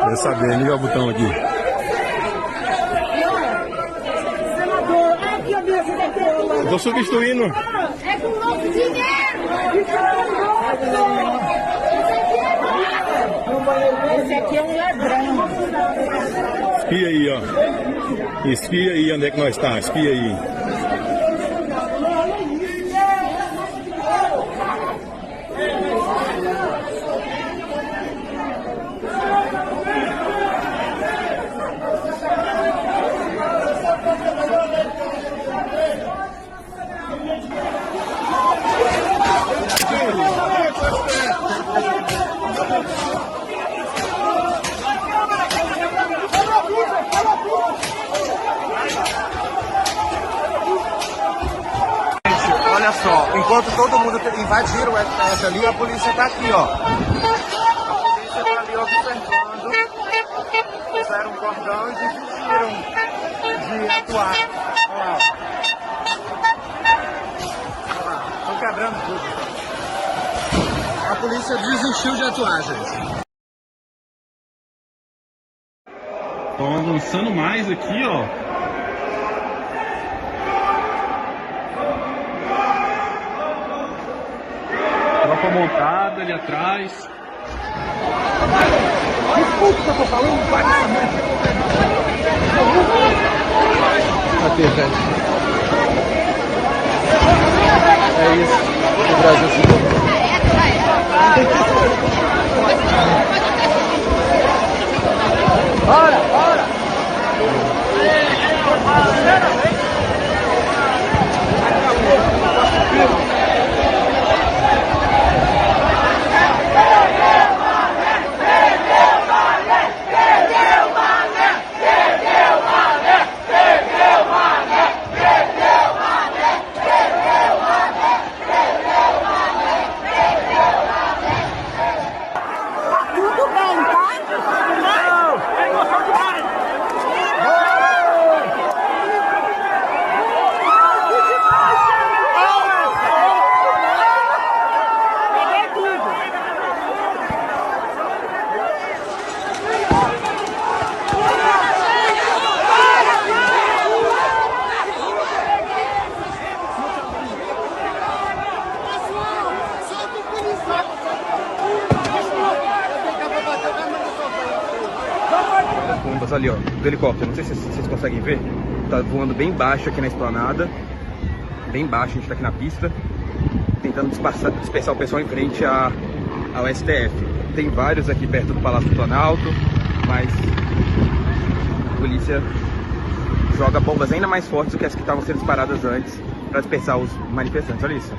Quer saber, liga o botão aqui. Eu tô substituindo. É com novo dinheiro! Esse aqui é um ladrão. Espia aí, ó. Espia aí onde é que nós tá. Espia aí. Olha só, enquanto todo mundo invadiram o STF ali, a polícia tá aqui, ó. A polícia tá ali observando, fizeram um cordão e desistiram de atuar. Olha lá. Olha lá, estão quebrando tudo. A polícia desistiu de atuar, gente. Estão avançando mais aqui, ó. Tropa montada ali atrás. Desculpa que eu tô falando, vai essa merda. Aqui, gente. É isso. O Brasil se tornou. Bora, bora! Bombas ali, ó, do helicóptero, não sei se vocês conseguem ver, tá voando bem baixo aqui na esplanada, bem baixo, a gente tá aqui na pista, tentando dispersar o pessoal em frente ao STF. Tem vários aqui perto do Palácio do Planalto, mas a polícia joga bombas ainda mais fortes do que as que estavam sendo disparadas antes para dispersar os manifestantes, olha isso.